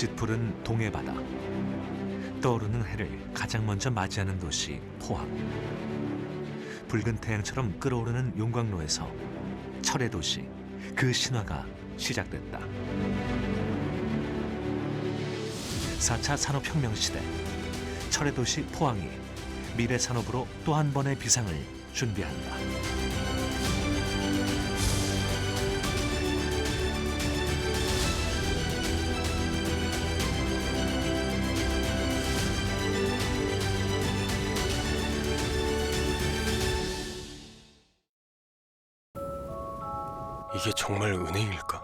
불빛 푸른 동해바다. 떠오르는 해를 가장 먼저 맞이하는 도시 포항. 붉은 태양처럼 끓어오르는 용광로에서 철의 도시, 그 신화가 시작됐다. 4차 산업혁명 시대, 철의 도시 포항이 미래 산업으로 또 한 번의 비상을 준비한다. 이게 정말 은행일까?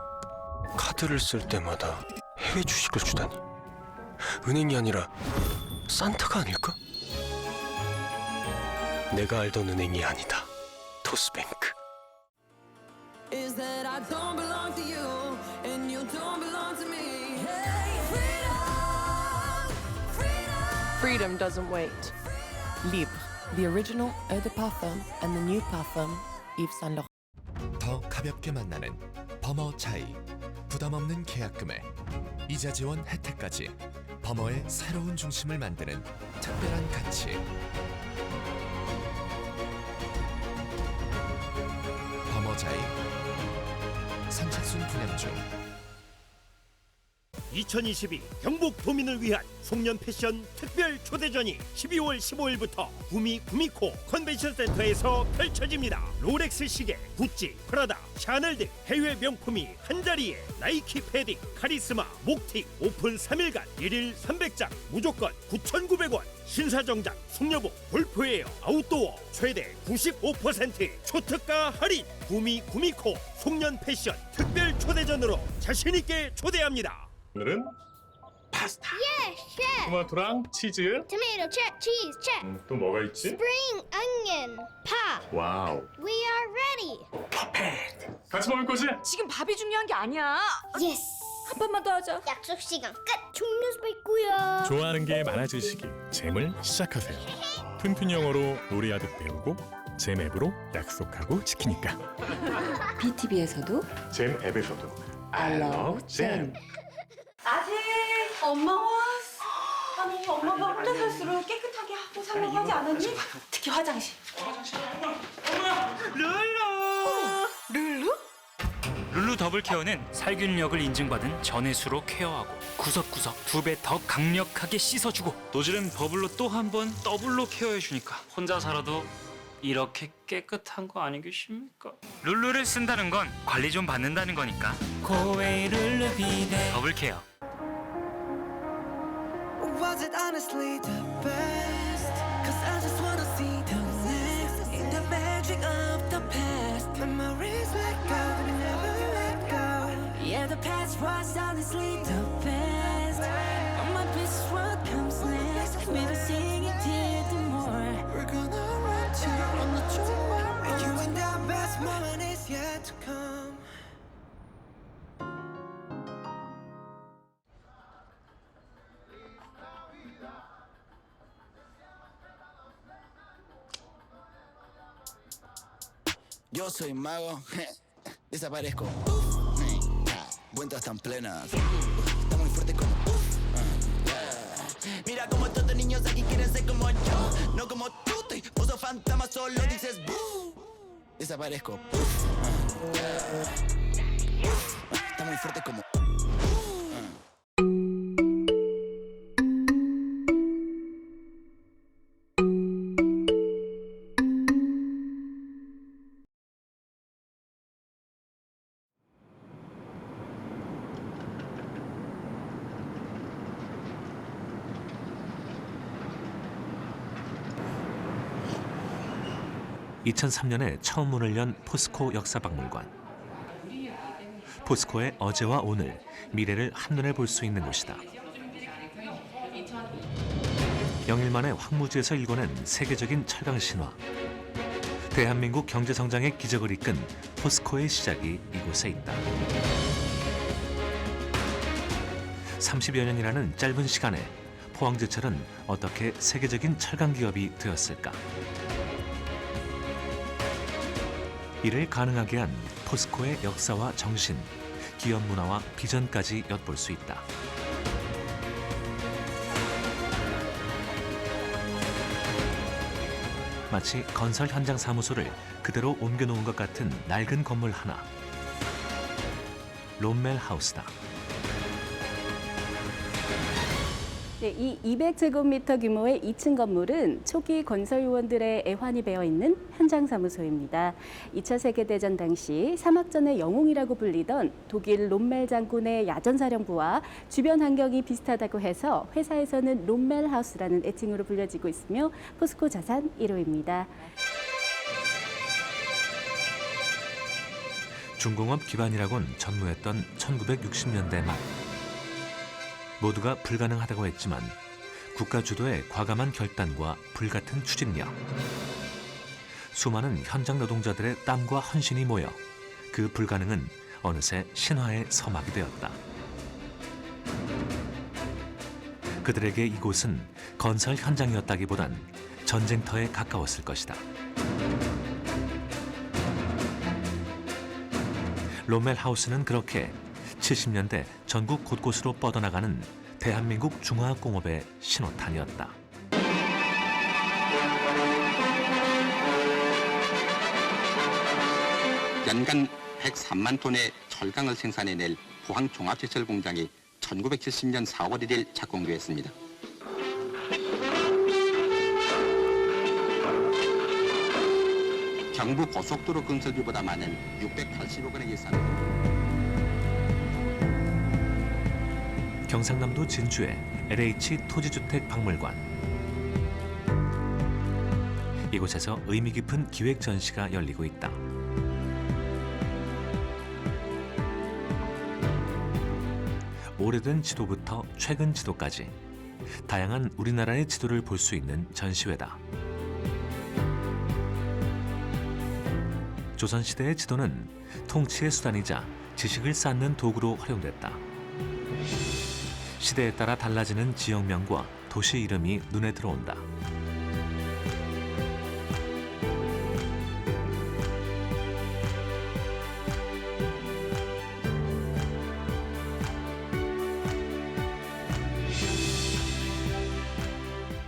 카드를 쓸 때마다 해외 주식을 주다니. 은행이 아니라 산타가 아닐까? 내가 알던 은행이 아니다. 토스뱅크. Is that I don't belong to you and you don't belong to me. Hey, freedom, freedom. Freedom doesn't wait. Libre, the original eau de parfum and the new parfum Yves Saint Laurent. 더 가볍게 만나는 버머 차이. 부담 없는 계약금에 이자 지원 혜택까지. 버머의 새로운 중심을 만드는 특별한 가치. 버머 차이. 선착순 분양 중. 2022 경북 도민을 위한 송년 패션 특별 초대전이 12월 15일부터 구미 구미코 컨벤션 센터에서 펼쳐집니다. 롤렉스 시계, 구찌, 프라다, 샤넬 등 해외 명품이 한자리에 나이키 패딩, 카리스마, 목티 오픈 3일간 1일 300장 무조건 9,900원. 신사정장, 숙녀복, 골프웨어, 아웃도어 최대 95% 초특가 할인. 구미 구미코 송년 패션 특별 초대전으로 자신있게 초대합니다. 오늘은 파스타, Yeah, chef. 토마토랑 치즈. Tomato, check. Cheese, check. 또 뭐가 있지? Spring onion. Pa. 와우. We are ready. 같이 먹을 거지? 지금 밥이 중요한 게 아니야. Yes. 한 판만 더 하자. 약속 시간 끝. 종료수 있고요. 좋아하는 게 많아지시길 잼을 시작하세요. 튼튼 영어로 노래하듯 배우고 잼 앱으로 약속하고 지키니까. BTV에서도 잼 앱에서도 I love 잼. 아직 엄마 왔어. 아니 엄마가 혼자 살수록 깨끗하게 하고 살려고 하지 않았니? 특히 화장실. 룰루 더블 케어는 살균력을 인증받은 전해수로 케어하고 구석구석 2배 더 강력하게 씻어주고 노즐은 버블로 또 한 번 더블로 케어해주니까 혼자 살아도 이렇게 깨끗한 거 아니겠습니까? 룰루를 쓴다는 건 관리 좀 받는다는 거니까 고웨이 룰루 비데 더블 케어. Was it honestly the best? Cause I just wanna see the next in the magic of the past. Memories let go, we never let go. Yeah, the past was honestly the best. On my best, what comes next? Maybe sing it till the more. We're gonna run to on the tomorrow. You and our best moment is yet to come. Yo soy mago, desaparezco. Vueltas tan plenas, está muy fuerte como. Mira como todos los niños aquí quieren ser como yo, no como tú. Estoy puso fantasma, solo dices boo. Desaparezco. Está muy fuerte como. 2003년에 처음 문을 연 포스코 역사박물관. 포스코의 어제와 오늘, 미래를 한눈에 볼 수 있는 곳이다. 영일 만에 황무지에서 일궈낸 세계적인 철강 신화. 대한민국 경제성장의 기적을 이끈 포스코의 시작이 이곳에 있다. 30여 년이라는 짧은 시간에 포항제철은 어떻게 세계적인 철강 기업이 되었을까? 이를 가능하게 한 포스코의 역사와 정신, 기업 문화와 비전까지 엿볼 수 있다. 마치 건설 현장 사무소를 그대로 옮겨놓은 것 같은 낡은 건물 하나. 롬멜 하우스다. 네, 이 200제곱미터 규모의 2층 건물은 초기 건설 요원들의 애환이 배어 있는 현장 사무소입니다. 2차 세계대전 당시 사막전의 영웅이라고 불리던 독일 롬멜 장군의 야전사령부와 주변 환경이 비슷하다고 해서 회사에서는 롬멜 하우스라는 애칭으로 불려지고 있으며 포스코 자산 1호입니다. 중공업 기반이라곤 전무했던 1960년대 말. 모두가 불가능하다고 했지만 국가 주도의 과감한 결단과 불같은 추진력, 수많은 현장 노동자들의 땀과 헌신이 모여 그 불가능은 어느새 신화의 서막이 되었다. 그들에게 이곳은 건설 현장이었다기보단 전쟁터에 가까웠을 것이다. 롬멜 하우스는 그렇게 70년대 전국 곳곳으로 뻗어나가는 대한민국 중화학공업의 신호탄이었다. 연간 103만 톤의 철강을 생산해낼 포항종합시설 공장이 1970년 4월 1일 착공되었습니다. 경부 고속도로 건설비보다 많은 680억 원의 예산. 경상남도 진주의 LH 토지주택 박물관. 이곳에서 의미 깊은 기획 전시가 열리고 있다. 오래된 지도부터 최근 지도까지 다양한 우리나라의 지도를 볼 수 있는 전시회다. 조선시대의 지도는 통치의 수단이자 지식을 쌓는 도구로 활용됐다. 시대에 따라 달라지는 지역명과 도시 이름이 눈에 들어온다.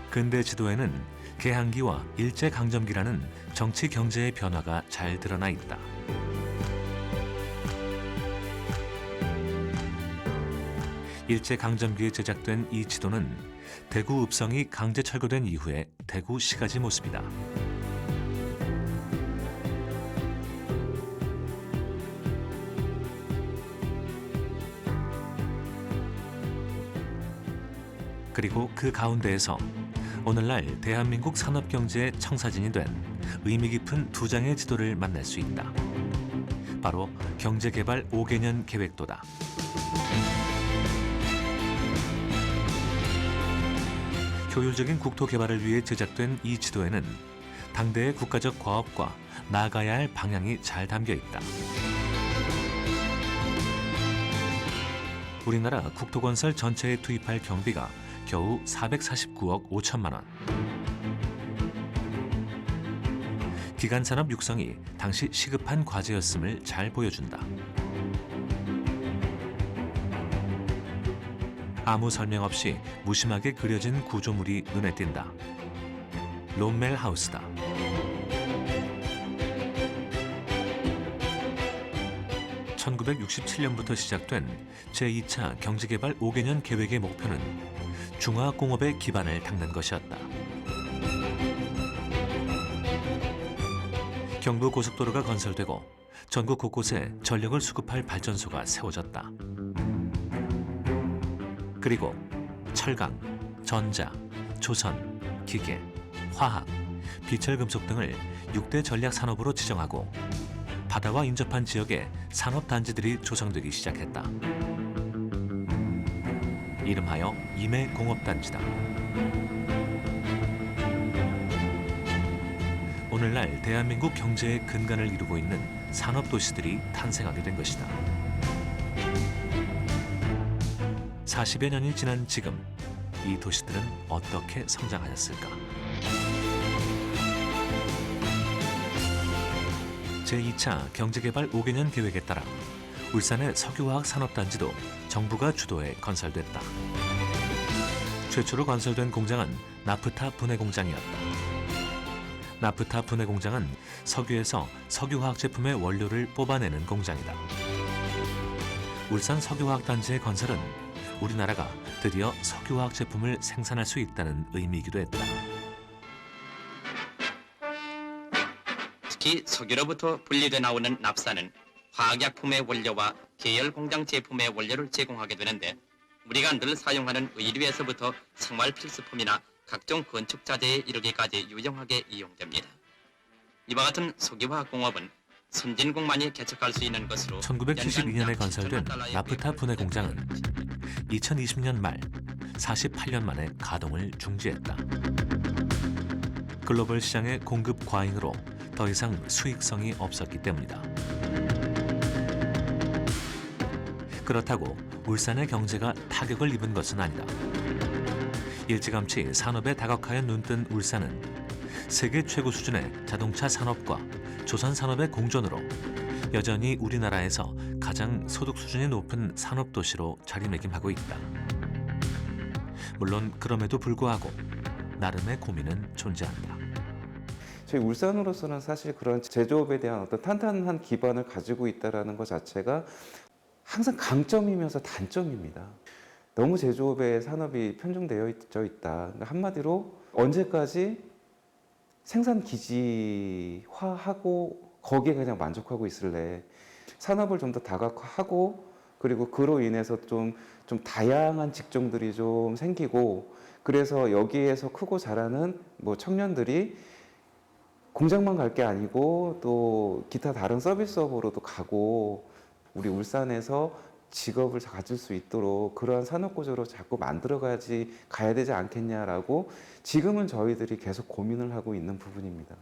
근대 지도에는 개항기와 일제강점기라는 정치 경제의 변화가 잘 드러나 있다. 일제강점기에 제작된 이 지도는 대구 읍성이 강제 철거된 이후의 대구 시가지 모습이다. 그리고 그 가운데에서 오늘날 대한민국 산업경제의 청사진이 된 의미 깊은 두 장의 지도를 만날 수 있다. 바로 경제개발 5개년 계획도다. 효율적인 국토 개발을 위해 제작된 이 지도에는 당대의 국가적 과업과 나아가야 할 방향이 잘 담겨 있다. 우리나라 국토건설 전체에 투입할 경비가 겨우 449억 5천만 원. 기간산업 육성이 당시 시급한 과제였음을 잘 보여준다. 아무 설명 없이 무심하게 그려진 구조물이 눈에 띈다. 롬멜 하우스다. (1967년부터) 시작된 제2차 경제개발 5개년 계획의 목표는 중화공업의 기반을 닦는 것이었다. 경부고속도로가 건설되고 전국 곳곳에 전력을 수급할 발전소가 세워졌다. 그리고 철강, 전자, 조선, 기계, 화학, 비철금속 등을 6대 전략 산업으로 지정하고 바다와 인접한 지역에 산업단지들이 조성되기 시작했다. 이름하여 임해공업단지다. 오늘날 대한민국 경제의 근간을 이루고 있는 산업도시들이 탄생하게 된 것이다. 40여 년이 지난 지금 이 도시들은 어떻게 성장하였을까? 제2차 경제개발 5개년 계획에 따라 울산의 석유화학 산업단지도 정부가 주도해 건설됐다. 최초로 건설된 공장은 나프타 분해 공장이었다. 나프타 분해 공장은 석유에서 석유화학 제품의 원료를 뽑아내는 공장이다. 울산 석유화학단지의 건설은 우리나라가 드디어 석유화학 제품을 생산할 수 있다는 의미이기도 했다. 특히 석유로부터 분리돼 나오는 납사는 화학약품의 원료와 계열 공장 제품의 원료를 제공하게 되는데 우리가 늘 사용하는 의류에서부터 생활 필수품이나 각종 건축 자재에 이르기까지 유용하게 이용됩니다. 이와 같은 석유화학 공업은 선진국만이 개척할 수 있는 것으로 1972년에 건설된 나프타 분해 공장은 2020년 말 48년 만에 가동을 중지했다. 글로벌 시장의 공급 과잉으로 더 이상 수익성이 없었기 때문이다. 그렇다고 울산의 경제가 타격을 입은 것은 아니다. 일찌감치 산업에 다각화해 눈뜬 울산은 세계 최고 수준의 자동차 산업과 조선 산업의 공존으로 여전히 우리나라에서 가장 소득 수준이 높은 산업 도시로 자리매김하고 있다. 물론 그럼에도 불구하고 나름의 고민은 존재한다. 저희 울산으로서는 사실 그런 제조업에 대한 어떤 탄탄한 기반을 가지고 있다는 것 자체가 항상 강점이면서 단점입니다. 너무 제조업의 산업이 편중되어 있다. 그러니까 한마디로 언제까지 생산 기지화하고 거기에 그냥 만족하고 있을래. 산업을 좀 더 다각화하고 그리고 그로 인해서 좀 다양한 직종들이 좀 생기고 그래서 여기에서 크고 자라는 뭐 청년들이 공장만 갈 게 아니고 또 기타 다른 서비스업으로도 가고 우리 울산에서 직업을 가질 수 있도록 그러한 산업 구조로 자꾸 가야 되지 않겠냐라고 지금은 저희들이 계속 고민을 하고 있는 부분입니다.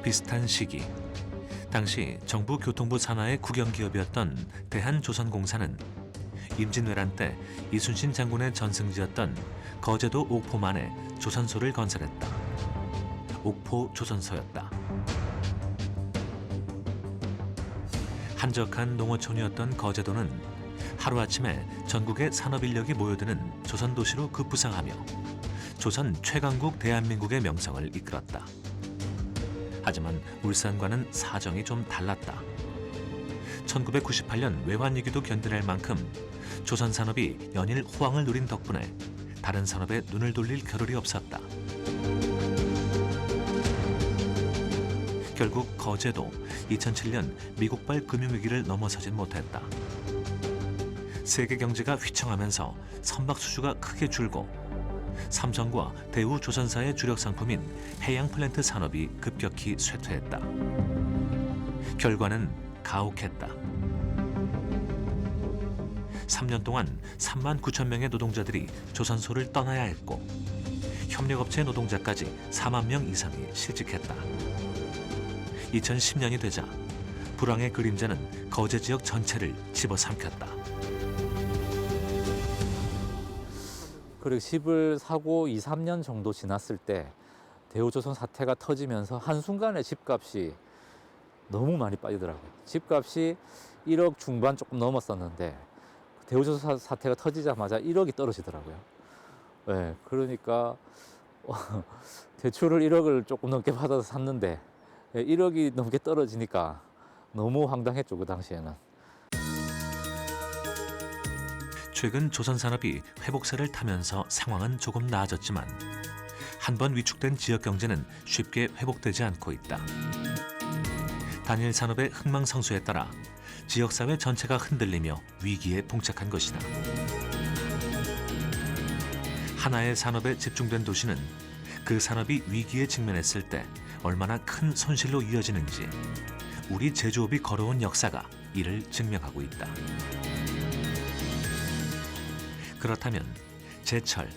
비슷한 시기, 당시 정부 교통부 산하의 국영기업이었던 대한조선공사는 임진왜란 때 이순신 장군의 전승지였던 거제도 옥포만에 조선소를 건설했다. 옥포 조선소였다. 한적한 농어촌이었던 거제도는 하루아침에 전국의 산업인력이 모여드는 조선도시로 급부상하며 조선 최강국 대한민국의 명성을 이끌었다. 하지만 울산과는 사정이 좀 달랐다. 1998년 외환위기도 견뎌낼 만큼 조선 산업이 연일 호황을 누린 덕분에 다른 산업에 눈을 돌릴 겨를이 없었다. 결국 거제도 2007년 미국발 금융위기를 넘어서진 못했다. 세계 경제가 휘청하면서 선박 수주가 크게 줄고 삼성과 대우조선사의 주력 상품인 해양 플랜트 산업이 급격히 쇠퇴했다. 결과는 가혹했다. 3년 동안 3만 9천 명의 노동자들이 조선소를 떠나야 했고 협력업체 노동자까지 4만 명 이상이 실직했다. 2010년이 되자 불황의 그림자는 거제 지역 전체를 집어삼켰다. 그리고 집을 사고 2, 3년 정도 지났을 때 대우조선 사태가 터지면서 한순간에 집값이 너무 많이 빠지더라고요. 집값이 1억 중반 조금 넘었었는데 대우조선 사태가 터지자마자 1억이 떨어지더라고요. 네, 그러니까 대출을 1억을 조금 넘게 받아서 샀는데 1억이 넘게 떨어지니까 너무 황당했죠, 그 당시에는. 최근 조선산업이 회복세를 타면서 상황은 조금 나아졌지만 한 번 위축된 지역 경제는 쉽게 회복되지 않고 있다. 단일 산업의 흥망성쇠에 따라 지역사회 전체가 흔들리며 위기에 봉착한 것이다. 하나의 산업에 집중된 도시는 그 산업이 위기에 직면했을 때 얼마나 큰 손실로 이어지는지 우리 제조업이 걸어온 역사가 이를 증명하고 있다. 그렇다면 제철,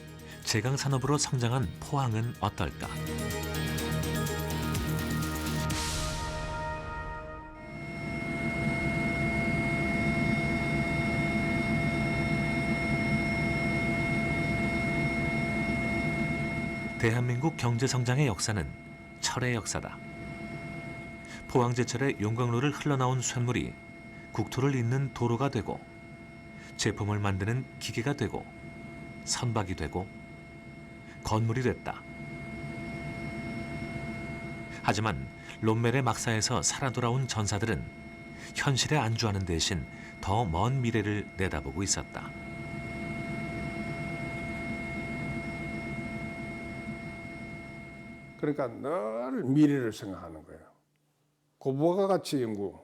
제강산업으로 성장한 포항은 어떨까? 대한민국 경제성장의 역사는 철의 역사다. 포항제철의 용광로를 흘러나온 쇳물이 국토를 잇는 도로가 되고 제품을 만드는 기계가 되고 선박이 되고 건물이 됐다. 하지만 롬멜의 막사에서 살아 돌아온 전사들은 현실에 안주하는 대신 더 먼 미래를 내다보고 있었다. 그러니까 늘 미래를 생각하는 거예요. 고부가 가치 연구,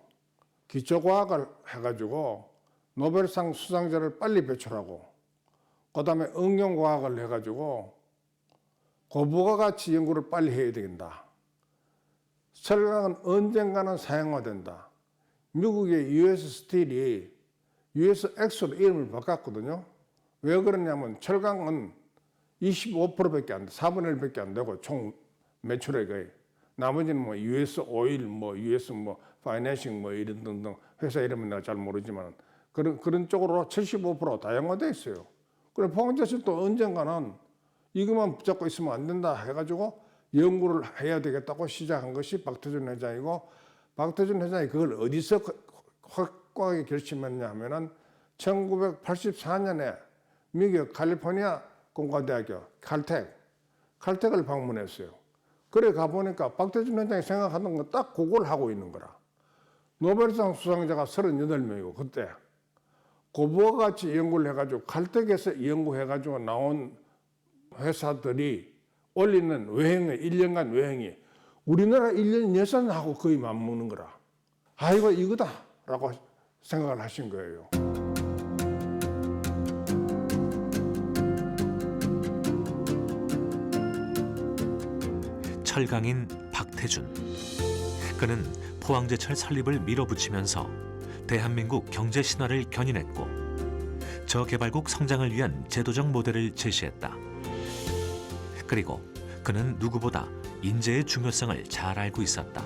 기초과학을 해가지고 노벨상 수상자를 빨리 배출하고, 그 다음에 응용과학을 해가지고 고부가 가치 연구를 빨리 해야 된다. 철강은 언젠가는 사용화된다. 미국의 US 스틸이 US 엑소로 이름을 바꿨거든요. 왜 그러냐면 철강은 25%밖에 안 돼. 4분의 1밖에 안 되고 총 매출액 거의. 나머지는 뭐 US 오일, 뭐 US 뭐 파이낸싱 뭐 이런 등등 회사 이름은 내가 잘 모르지만 그런 쪽으로 75% 다양화돼 있어요. 그래 포항제철도 언젠가는 이것만 붙잡고 있으면 안 된다 해가지고 연구를 해야 되겠다고 시작한 것이 박태준 회장이고, 박태준 회장이 그걸 어디서 확고하게 결심했냐 하면은 1984년에 미국 캘리포니아 공과대학교 칼텍을 방문했어요. 그래 가보니까 박태준 회장이 생각하던 건 딱 그걸 하고 있는 거라. 노벨상 수상자가 38명이고 그때 고부와 같이 연구를 해가지고 칼텍에서 연구해가지고 나온 회사들이 올리는 외형의 1년간 외형이 우리나라 1년 예산하고 거의 맞먹는 거라. 아 이거 이거다 라고 생각을 하신 거예요. 철강인 박태준. 그는 포항제철 설립을 밀어붙이면서 대한민국 경제 신화를 견인했고 저개발국 성장을 위한 제도적 모델을 제시했다. 그리고 그는 누구보다 인재의 중요성을 잘 알고 있었다.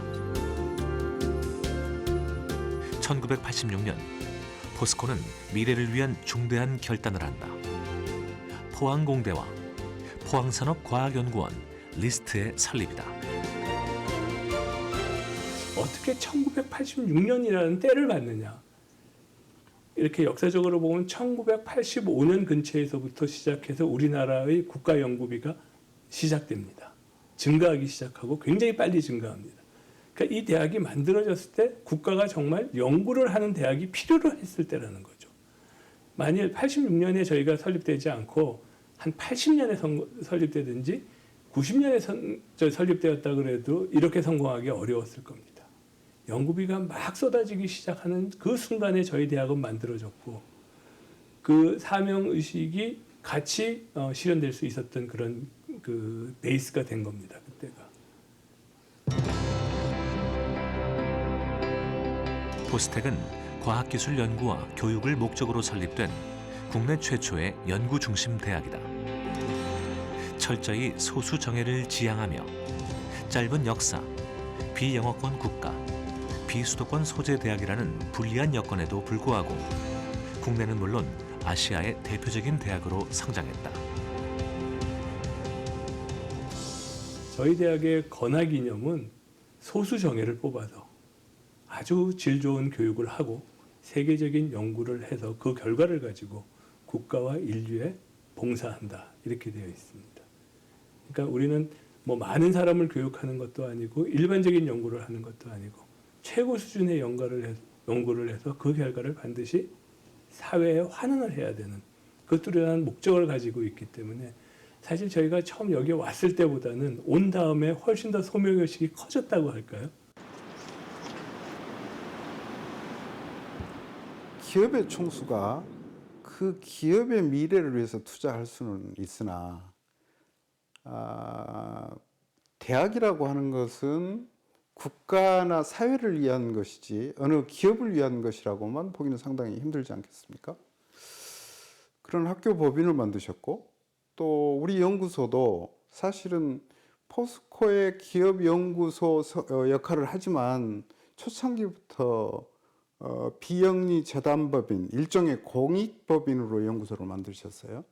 1986년 포스코는 미래를 위한 중대한 결단을 한다. 포항공대와 포항산업과학연구원 리스트의 설립이다. 어떻게 1986년이라는 때를 봤느냐. 이렇게 역사적으로 보면 1985년 근처에서부터 시작해서 우리나라의 국가연구비가 시작됩니다. 증가하기 시작하고 굉장히 빨리 증가합니다. 그러니까 이 대학이 만들어졌을 때 국가가 정말 연구를 하는 대학이 필요로 했을 때라는 거죠. 만일 86년에 저희가 설립되지 않고 한 80년에 설립되든지 90년에 설립되었다 그래도 이렇게 성공하기 어려웠을 겁니다. 연구비가 막 쏟아지기 시작하는 그 순간에 저희 대학은 만들어졌고 그 사명의식이 같이 실현될 수 있었던 그런 그 베이스가 된 겁니다. 그때가. 포스텍은 과학기술 연구와 교육을 목적으로 설립된 국내 최초의 연구 중심 대학이다. 철저히 소수 정예를 지향하며 짧은 역사, 비영어권 국가, 비수도권 소재 대학이라는 불리한 여건에도 불구하고 국내는 물론 아시아의 대표적인 대학으로 성장했다. 저희 대학의 건학 이념은 소수 정예를 뽑아서 아주 질 좋은 교육을 하고 세계적인 연구를 해서 그 결과를 가지고 국가와 인류에 봉사한다 이렇게 되어 있습니다. 그러니까 우리는 뭐 많은 사람을 교육하는 것도 아니고 일반적인 연구를 하는 것도 아니고 최고 수준의 연구를 해서 그 결과를 반드시 사회에 환원을 해야 되는 그 뚜렷한 목적을 가지고 있기 때문에 사실 저희가 처음 여기 왔을 때보다는 온 다음에 훨씬 더 소명의식이 커졌다고 할까요? 기업의 총수가 그 기업의 미래를 위해서 투자할 수는 있으나 대학이라고 하는 것은 국가나 사회를 위한 것이지 어느 기업을 위한 것이라고만 보기는 상당히 힘들지 않겠습니까? 그런 학교 법인을 만드셨고 또 우리 연구소도 사실은 포스코의 기업 연구소 역할을 하지만 초창기부터 비영리 재단법인, 일종의 공익법인으로 연구소를 만드셨어요.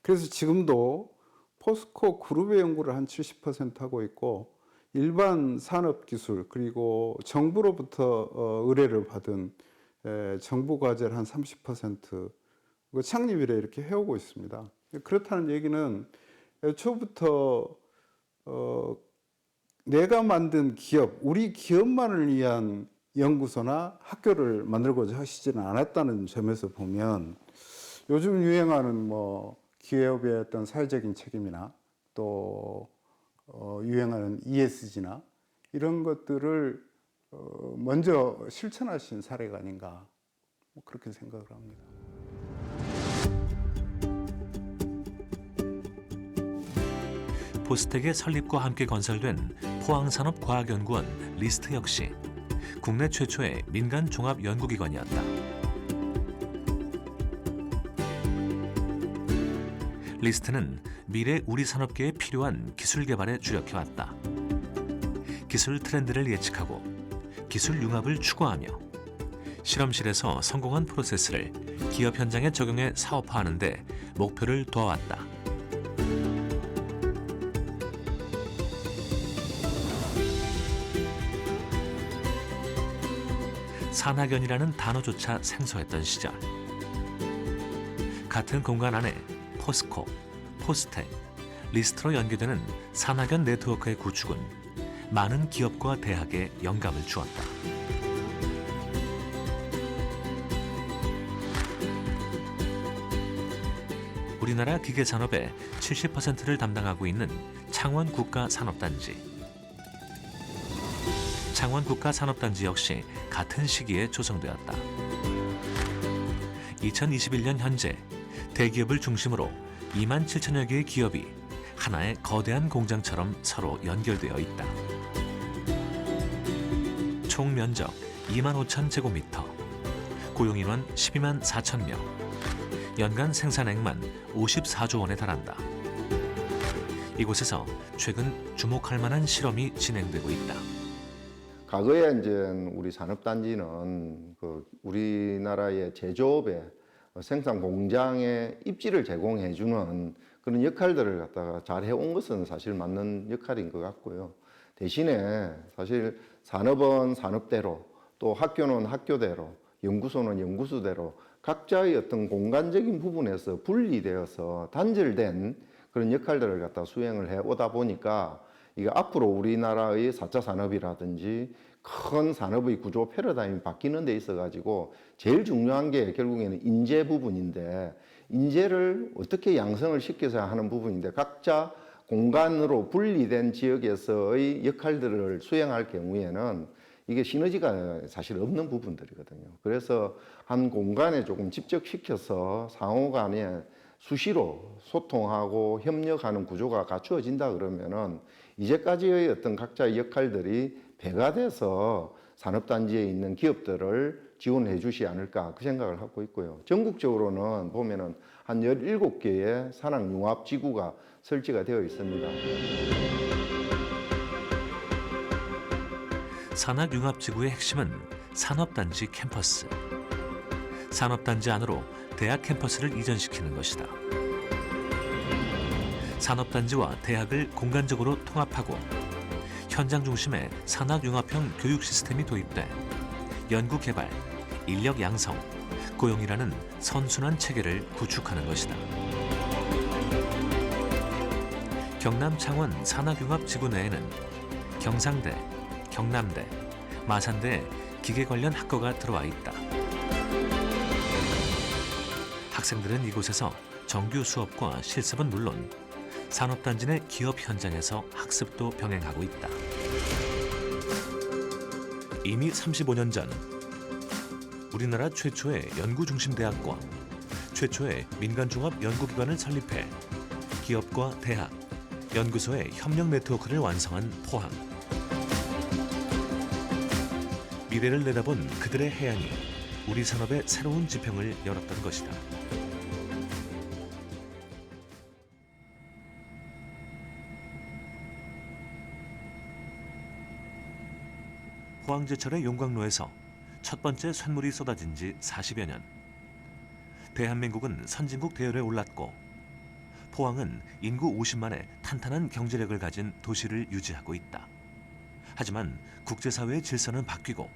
그래서 지금도 포스코 그룹의 연구를 한 70% 하고 있고 일반 산업기술 그리고 정부로부터 의뢰를 받은 정부 과제를 한 30% 창립 이래 이렇게 해오고 있습니다. 그렇다는 얘기는 애초부터 내가 만든 기업, 우리 기업만을 위한 연구소나 학교를 만들고자 하시지는 않았다는 점에서 보면 요즘 유행하는 뭐 기업의 어떤 사회적인 책임이나 또 유행하는 ESG나 이런 것들을 먼저 실천하신 사례가 아닌가 그렇게 생각을 합니다. 포스텍의 설립과 함께 건설된 포항산업과학연구원 리스트 역시 국내 최초의 민간 종합 연구기관이었다. 리스트는 미래 우리 산업계에 필요한 기술 개발에 주력해왔다. 기술 트렌드를 예측하고 기술 융합을 추구하며 실험실에서 성공한 프로세스를 기업 현장에 적용해 사업화하는 데 목표를 두어왔다. 산학연이라는 단어조차 생소했던 시절, 같은 공간 안에 포스코, 포스텍, 리스트로 연계되는 산학연 네트워크의 구축은 많은 기업과 대학에 영감을 주었다. 우리나라 기계산업의 70%를 담당하고 있는 창원국가산업단지. 창원국가산업단지 역시 같은 시기에 조성되었다. 2021년 현재 대기업을 중심으로 2만 7천여 개의 기업이 하나의 거대한 공장처럼 서로 연결되어 있다. 총 면적 2만 5천 제곱미터, 고용인원 12만 4천 명, 연간 생산액만 54조 원에 달한다. 이곳에서 최근 주목할 만한 실험이 진행되고 있다. 과거에 이제 우리 산업단지는 우리나라의 제조업의 생산 공장에 입지를 제공해주는 그런 역할들을 갖다가 잘 해온 것은 사실 맞는 역할인 것 같고요. 대신에 사실 산업은 산업대로, 또 학교는 학교대로, 연구소는 연구소대로 각자의 어떤 공간적인 부분에서 분리되어서 단절된 그런 역할들을 갖다 수행을 해오다 보니까 이게 앞으로 우리나라의 4차 산업이라든지 큰 산업의 구조 패러다임이 바뀌는 데 있어 가지고 제일 중요한 게 결국에는 인재 부분인데, 인재를 어떻게 양성을 시켜서 하는 부분인데 각자 공간으로 분리된 지역에서의 역할들을 수행할 경우에는 이게 시너지가 사실 없는 부분들이거든요. 그래서 한 공간에 조금 집적시켜서 상호 간에 수시로 소통하고 협력하는 구조가 갖추어진다 그러면은 이제까지의 어떤 각자의 역할들이 배가 돼서 산업단지에 있는 기업들을 지원해 주지 않을까 그 생각을 하고 있고요. 전국적으로는 보면은 한 17개의 산학융합지구가 설치가 되어 있습니다. 산학융합지구의 핵심은 산업단지 캠퍼스. 산업단지 안으로 대학 캠퍼스를 이전시키는 것이다. 산업단지와 대학을 공간적으로 통합하고 현장 중심의 산학융합형 교육 시스템이 도입돼 연구개발, 인력 양성, 고용이라는 선순환 체계를 구축하는 것이다. 경남 창원 산학융합지구 내에는 경상대, 경남대, 마산대 기계 관련 학과가 들어와 있다. 학생들은 이곳에서 정규 수업과 실습은 물론 산업단지 내 기업 현장에서 학습도 병행하고 있다. 이미 35년 전 우리나라 최초의 연구중심대학과 최초의 민간종합연구기관을 설립해 기업과 대학, 연구소의 협력 네트워크를 완성한 포항. 미래를 내다본 그들의 해안이 우리 산업의 새로운 지평을 열었던 것이다. 포항제철의 용광로에서 첫 번째 쇳물이 쏟아진 지 40여 년. 대한민국은 선진국 대열에 올랐고 포항은 인구 50만의 탄탄한 경제력을 가진 도시를 유지하고 있다. 하지만 국제사회의 질서는 바뀌고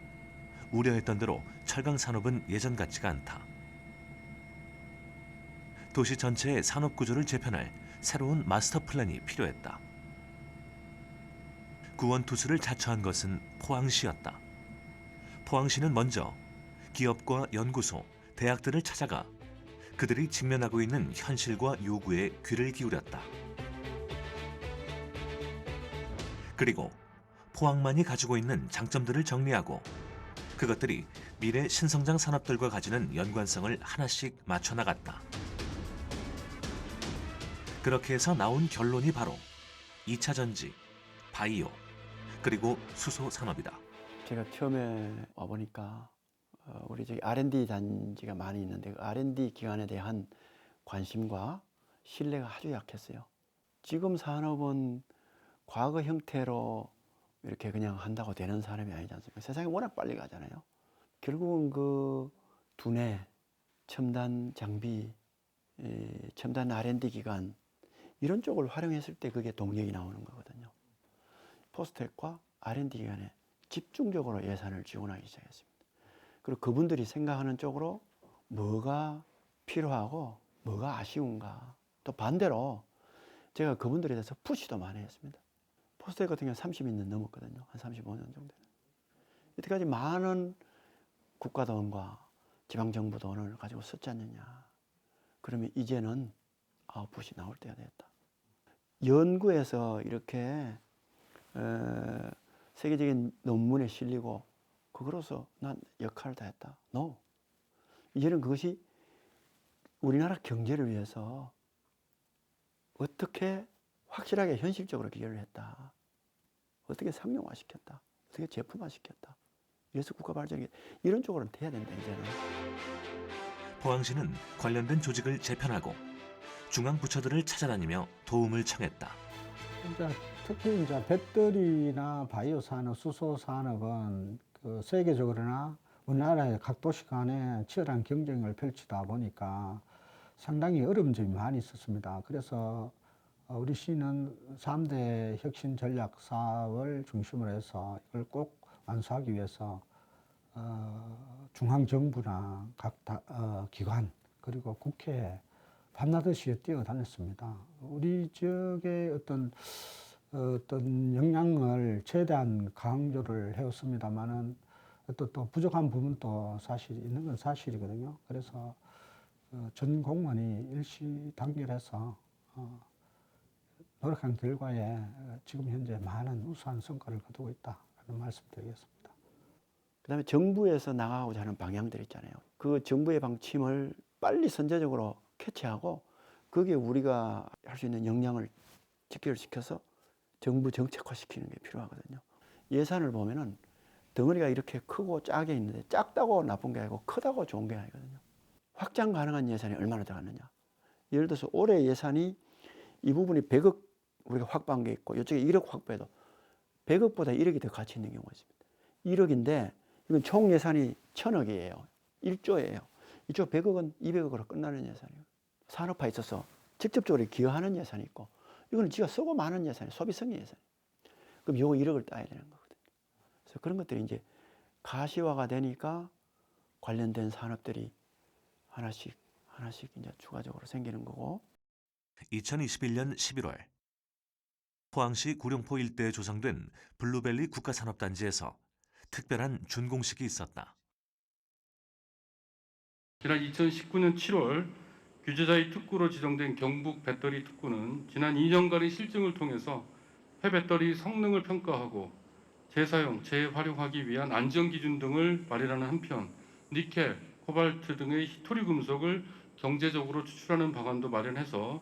우려했던 대로 철강 산업은 예전 같지가 않다. 도시 전체의 산업 구조를 재편할 새로운 마스터 플랜이 필요했다. 구원투수를 자처한 것은 포항시였다. 포항시는 먼저 기업과 연구소, 대학들을 찾아가 그들이 직면하고 있는 현실과 요구에 귀를 기울였다. 그리고 포항만이 가지고 있는 장점들을 정리하고 그것들이 미래 신성장 산업들과 가지는 연관성을 하나씩 맞춰 나갔다. 그렇게 해서 나온 결론이 바로 2차 전지, 바이오, 그리고 수소 산업이다. 제가 처음에 와보니까 우리 저기 R&D 단지가 많이 있는데 그 R&D 기관에 대한 관심과 신뢰가 아주 약했어요. 지금 산업은 과거 형태로 이렇게 그냥 한다고 되는 산업이 아니지 않습니까? 세상이 워낙 빨리 가잖아요. 결국은 그 두뇌, 첨단 장비, 첨단 R&D 기관 이런 쪽을 활용했을 때 그게 동력이 나오는 거거든요. 포스텍과 R&D 기관에 집중적으로 예산을 지원하기 시작했습니다. 그리고 그분들이 생각하는 쪽으로 뭐가 필요하고 뭐가 아쉬운가. 또 반대로 제가 그분들에 대해서 푸시도 많이 했습니다. 포스텍 같은 경우는 30년 넘었거든요. 한 35년 정도. 이때까지 많은 국가 돈과 지방정부 돈을 가지고 썼지 않느냐. 그러면 이제는 아웃풋이 나올 때가 됐다. 연구에서 이렇게 세계적인 논문에 실리고 그거로서 난 역할을 다 했다. No. 이제는 그것이 우리나라 경제를 위해서 어떻게 확실하게 현실적으로 기여를 했다. 어떻게 상용화시켰다. 어떻게 제품화시켰다. 그래서 국가 발전이 이런 쪽으로는 돼야 된다 이제는. 포항시는 관련된 조직을 재편하고 중앙 부처들을 찾아다니며 도움을 청했다. 특히 이제 배터리나 바이오 산업, 수소 산업은 그 세계적으로나 우리나라의 각 도시 간에 치열한 경쟁을 펼치다 보니까 상당히 어려운 점이 많이 있었습니다. 그래서 우리 시는 3대 혁신 전략 사업을 중심으로 해서 이걸 꼭 완수하기 위해서 중앙정부나 각 기관 그리고 국회에 밤낮없이 뛰어다녔습니다. 우리 지역의 어떤 역량을 최대한 강조를 해왔습니다만은 또 부족한 부분도 사실 있는 건 사실이거든요. 그래서 전 공무원이 일시단결해서 노력한 결과에 지금 현재 많은 우수한 성과를 거두고 있다는 말씀드리겠습니다. 그다음에 정부에서 나가고자 하는 방향들 있잖아요. 그 정부의 방침을 빨리 선제적으로 캐치하고 거기에 우리가 할 수 있는 역량을 직결시켜서 정부 정책화시키는 게 필요하거든요. 예산을 보면은 덩어리가 이렇게 크고 작게 있는데 작다고 나쁜 게 아니고 크다고 좋은 게 아니거든요. 확장 가능한 예산이 얼마나 들어갔느냐. 예를 들어서 올해 예산이 이 부분이 100억 우리가 확보한 게 있고 이쪽에 1억 확보해도 100억보다 1억이 더 가치 있는 경우가 있습니다. 1억인데 이건 총 예산이 1000억이에요. 1조예요. 이쪽 100억은 200억으로 끝나는 예산이에요. 산업화에 있어서 직접적으로 기여하는 예산이 있고 이거는 지가 쓰고 많은 예산이 소비성의 예산이에요. 그럼 요거 1억을 따야 되는 거거든요. 그래서 그런 것들이 이제 가시화가 되니까 관련된 산업들이 하나씩 이제 추가적으로 생기는 거고. 2021년 11월 포항시 구룡포 일대에 조성된 블루벨리 국가산업단지에서 특별한 준공식이 있었다. 지난 2019년 7월 규제자의 특구로 지정된 경북 배터리 특구는 지난 2년간의 실증을 통해서 폐배터리 성능을 평가하고 재사용, 재활용하기 위한 안전기준 등을 마련하는 한편 니켈, 코발트 등의 희토리 금속을 경제적으로 추출하는 방안도 마련해서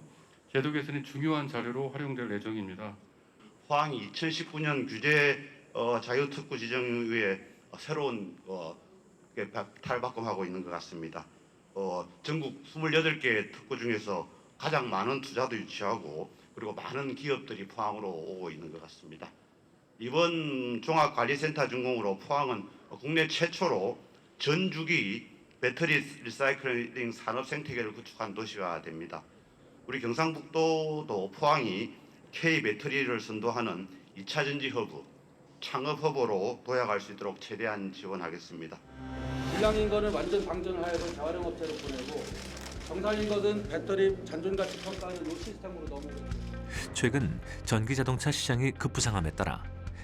제도 개선의 중요한 자료로 활용될 예정입니다. 포항이 2019년 규제 자유특구 지정 이후에 새로운 탈바꿈하고 있는 것 같습니다. 전국 28개 특구 중에서 가장 많은 투자도 유치하고 그리고 많은 기업들이 포항으로 오고 있는 것 같습니다. 이번 종합관리센터 준공으로 포항은 국내 최초로 전주기 배터리 리사이클링 산업 생태계를 구축한 도시가 됩니다. 우리 경상북도도 포항이 K 배터리를 선도하는 2차 전지 허브, 창업 후보로 도약할 수 있도록 최대한 지원하겠습니다. 불량인 거는 완전 방전하여서 재활용 업체로 보내고 정상인 것은 배터리 잔존가치 평가하는 이 시스템으로 넘어갑니다. 최근 전기자동차 시장이 급부상함에 따라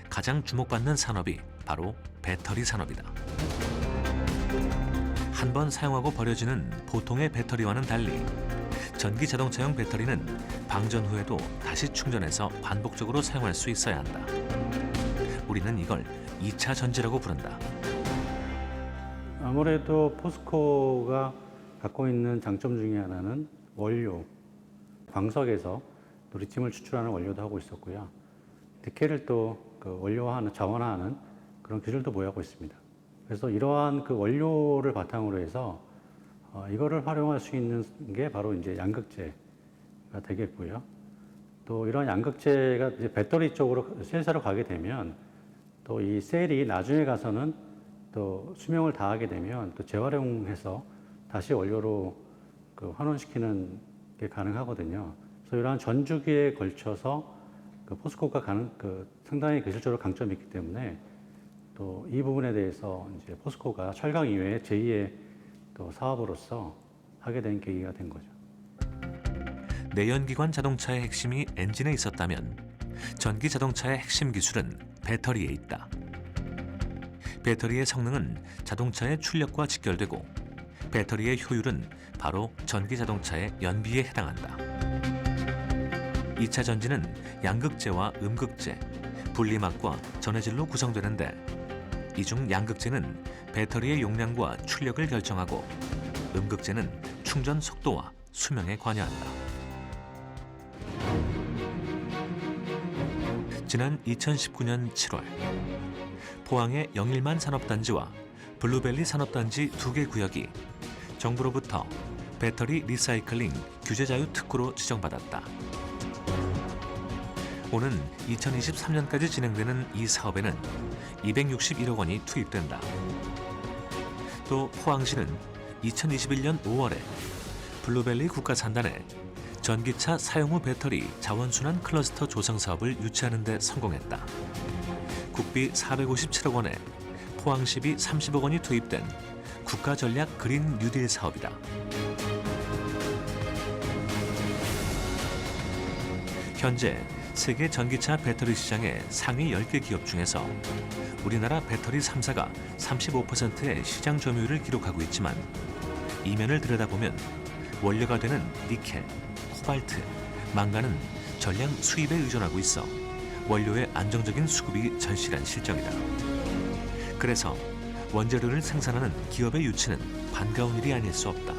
가장 주목받는 산업이 바로 배터리 산업이다. 한 번 사용하고 버려지는 보통의 배터리와는 달리 전기자동차용 배터리는 방전 후에도 다시 충전해서 반복적으로 사용할 수 있어야 한다. 우리는 이걸 2차 전지라고 부른다. 아무래도 포스코가 갖고 있는 장점 중에 하나는 원료, 광석에서 리튬을 추출하는 원료도 하고 있었고요. 니켈을 또 그 원료화하는, 자원화하는 그런 기술도 보유하고 있습니다. 그래서 이러한 그 원료를 바탕으로 해서 이거를 활용할 수 있는 게 바로 이제 양극재가 되겠고요. 또 이런 양극재가 이제 배터리 쪽으로 셀사로 가게 되면 또 이 셀이 나중에 가서는 또 수명을 다하게 되면 또 재활용해서 다시 원료로 그 환원시키는 게 가능하거든요. 그래서 이러한 전주기에 걸쳐서 그 포스코가 상당히 기술적으로 강점이 있기 때문에 또 이 부분에 대해서 이제 포스코가 철강 이외에 제2의 또 사업으로서 하게 된 계기가 된 거죠. 내연기관 자동차의 핵심이 엔진에 있었다면 전기 자동차의 핵심 기술은 배터리에 있다. 배터리의 성능은 자동차의 출력과 직결되고 배터리의 효율은 바로 전기 자동차의 연비에 해당한다. 2차 전지는 양극재와 음극재, 분리막과 전해질로 구성되는데 이 중 양극재는 배터리의 용량과 출력을 결정하고 음극재는 충전 속도와 수명에 관여한다. 지난 2019년 7월 포항의 영일만 산업단지와 블루밸리 산업단지 2개 구역이 정부로부터 배터리 리사이클링 규제자유 특구로 지정받았다. 오는 2023년까지 진행되는 이 사업에는 261억 원이 투입된다. 또 포항시는 2021년 5월에 블루밸리 국가산단에 전기차 사용 후 배터리 자원순환 클러스터 조성 사업을 유치하는 데 성공했다. 국비 457억 원에 포항시비 30억 원이 투입된 국가전략 그린 뉴딜 사업이다. 현재 세계 전기차 배터리 시장의 상위 10개 기업 중에서 우리나라 배터리 3사가 35%의 시장 점유율을 기록하고 있지만 이면을 들여다보면 원료가 되는 니켈, 코발트, 망간은 전량 수입에 의존하고 있어 원료의 안정적인 수급이 절실한 실정이다. 그래서 원재료를 생산하는 기업의 유치는 반가운 일이 아닐 수 없다.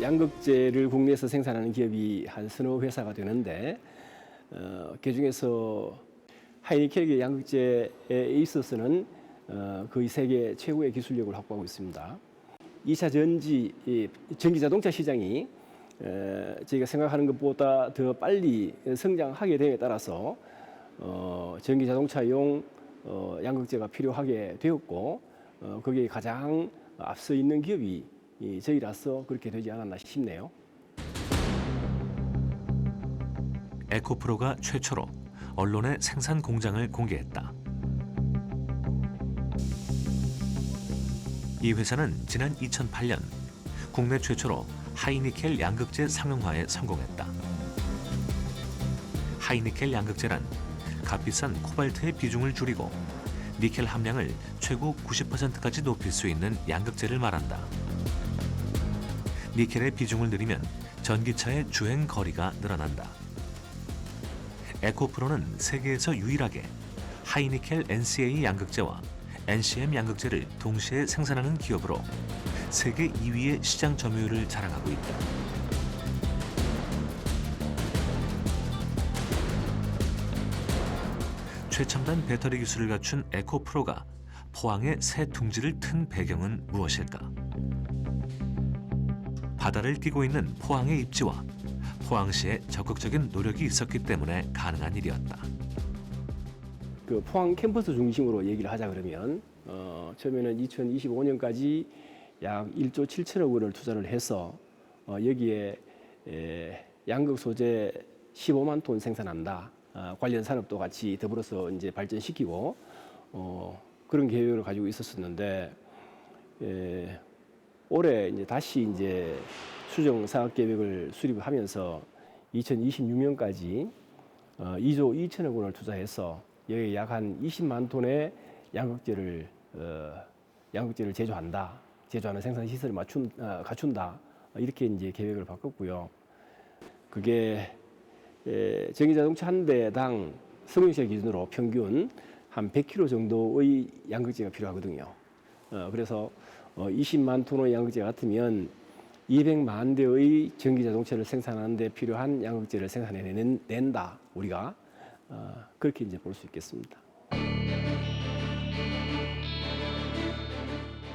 양극재를 국내에서 생산하는 기업이 한 서너 회사가 되는데 그중에서 하이니켈 양극재에 있어서는 거의 세계 최고의 기술력을 확보하고 있습니다. 2차 전기자동차 시장이 저희가 생각하는 것보다 더 빨리 성장하게 됨에 따라서 전기자동차용 양극재가 필요하게 되었고 거기에 가장 앞서 있는 기업이 저희라서 그렇게 되지 않았나 싶네요. 에코프로가 최초로 언론에 생산 공장을 공개했다. 이 회사는 지난 2008년 국내 최초로 하이니켈 양극재 상용화에 성공했다. 하이니켈 양극재란 값비싼 코발트의 비중을 줄이고 니켈 함량을 최고 90%까지 높일 수 있는 양극재를 말한다. 니켈의 비중을 늘리면 전기차의 주행 거리가 늘어난다. 에코프로는 세계에서 유일하게 하이니켈 NCA 양극재와 NCM 양극재를 동시에 생산하는 기업으로 세계 2위의 시장 점유율을 자랑하고 있다. 최첨단 배터리 기술을 갖춘 에코프로가 포항에 새 둥지를 튼 배경은 무엇일까? 바다를 끼고 있는 포항의 입지와 포항시의 적극적인 노력이 있었기 때문에 가능한 일이었다. 그 포항 캠퍼스 중심으로 얘기를 하자 그러면 처음에는 2025년까지 약 1조 7천억 원을 투자를 해서 여기에 양극 소재 15만 톤 생산한다. 관련 산업도 같이 더불어서 이제 발전시키고 그런 계획을 가지고 있었었는데 올해 이제 다시 이제 수정 사업 계획을 수립하면서 2026년까지 2조 2천억 원을 투자해서 여기 약 한 20만 톤의 양극재를 제조하는 생산 시설을 갖춘다. 이렇게 이제 계획을 바꿨고요. 그게 전기자동차 한 대당 승용차 기준으로 평균 한 100kg 정도의 양극재가 필요하거든요. 그래서 20만 톤의 양극재 같으면 200만 대의 전기자동차를 생산하는 데 필요한 양극재를 생산해낸다. 우리가 그렇게 이제 볼 수 있겠습니다.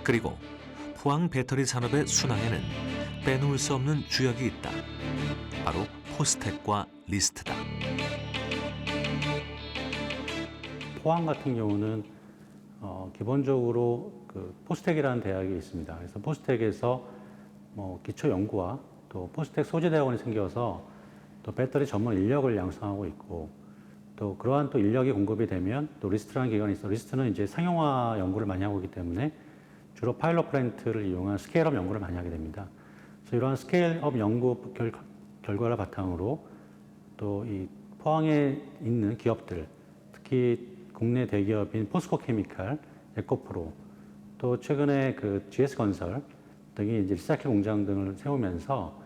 그리고 포항 배터리 산업의 순항에는 빼놓을 수 없는 주역이 있다. 바로 포스텍과 리스트다. 포항 같은 경우는 기본적으로 그 포스텍이라는 대학이 있습니다. 그래서 포스텍에서 기초 연구와 또 포스텍 소재대학원이 생겨서 또 배터리 전문 인력을 양성하고 있고, 또 그러한 또 인력이 공급이 되면 또 리스트라는 기관이 있어. 리스트는 이제 상용화 연구를 많이 하고 있기 때문에 주로 파일럿 플랜트를 이용한 스케일업 연구를 많이 하게 됩니다. 그래서 이러한 스케일업 연구 결과를 바탕으로 또 이 포항에 있는 기업들, 특히 국내 대기업인 포스코 케미칼, 에코프로, 또 최근에 그 GS건설 등이 이제 리사이클 공장 등을 세우면서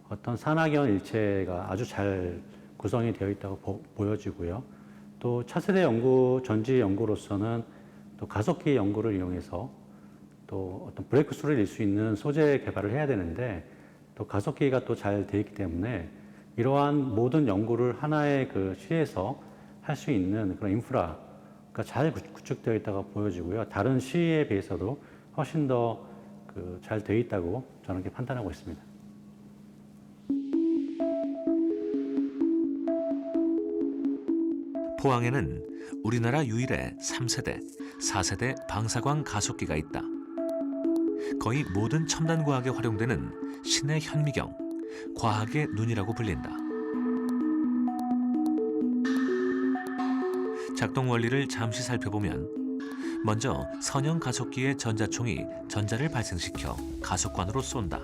어떤 산학연 일체가 아주 잘 구성이 되어 있다고 보여지고요. 또 차세대 연구, 전지 연구로서는 또 가속기 연구를 이용해서 또 어떤 브레이크스루를 낼 수 있는 소재 개발을 해야 되는데, 또 가속기가 또 잘 되어 있기 때문에 이러한 모든 연구를 하나의 그 시에서 할 수 있는 그런 인프라가 잘 구축되어 있다고 보여지고요. 다른 시에 비해서도 훨씬 더 잘 되어 있다고 저는 이렇게 판단하고 있습니다. 포항에는 우리나라 유일의 3세대, 4세대 방사광 가속기가 있다. 거의 모든 첨단 과학에 활용되는 신의 현미경, 과학의 눈이라고 불린다. 작동 원리를 잠시 살펴보면 먼저 선형 가속기의 전자총이 전자를 발생시켜 가속관으로 쏜다.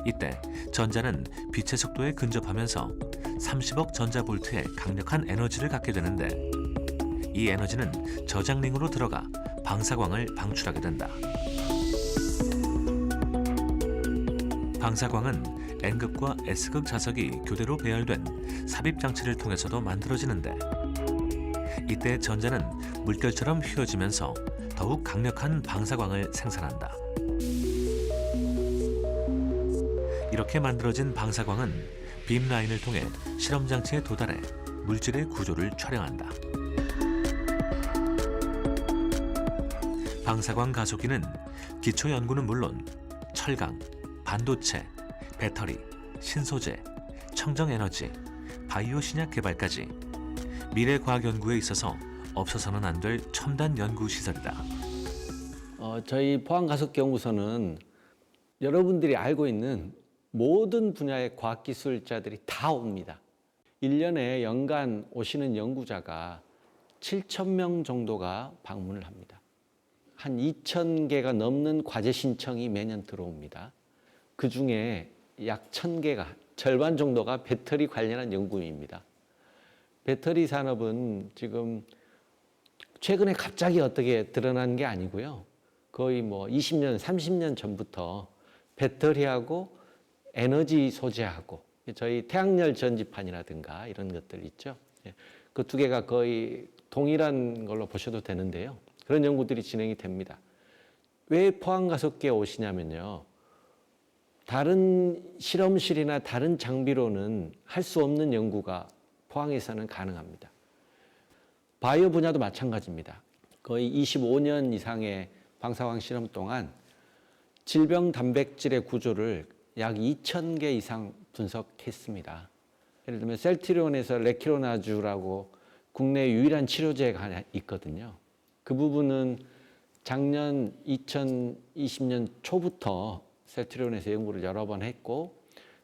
이때 전자는 빛의 속도에 근접하면서 30억 전자볼트의 강력한 에너지를 갖게 되는데, 이 에너지는 저장링으로 들어가 방사광을 방출하게 된다. 방사광은 N극과 S극 자석이 교대로 배열된 삽입 장치를 통해서도 만들어지는데, 이때 전자는 물결처럼 휘어지면서 더욱 강력한 방사광을 생산한다. 이렇게 만들어진 방사광은 빔 라인을 통해 실험 장치에 도달해 물질의 구조를 촬영한다. 방사광 가속기는 기초 연구는 물론 철강, 반도체, 배터리, 신소재, 청정에너지, 바이오 신약 개발까지 미래 과학 연구에 있어서 없어서는 안 될 첨단 연구 시설이다. 저희 포항가속기연구소는 여러분들이 알고 있는 모든 분야의 과학기술자들이 다 옵니다. 1년에 연간 오시는 연구자가 7,000명 정도가 방문을 합니다. 한 2,000개가 넘는 과제 신청이 매년 들어옵니다. 그중에 약 1,000개가, 절반 정도가 배터리 관련한 연구입니다. 배터리 산업은 지금 최근에 갑자기 어떻게 드러난 게 아니고요. 거의 20년, 30년 전부터 배터리하고 에너지 소재하고, 저희 태양열 전지판이라든가 이런 것들 있죠. 그 두 개가 거의 동일한 걸로 보셔도 되는데요. 그런 연구들이 진행이 됩니다. 왜 포항가속기에 오시냐면요. 다른 실험실이나 다른 장비로는 할 수 없는 연구가 포항에서는 가능합니다. 바이오 분야도 마찬가지입니다. 거의 25년 이상의 방사광 실험 동안 질병 단백질의 구조를 약 2,000개 이상 분석했습니다. 예를 들면 셀트리온에서 레키로나주라고 국내 유일한 치료제가 있거든요. 그 부분은 작년 2020년 초부터 셀트리온에서 연구를 여러 번 했고,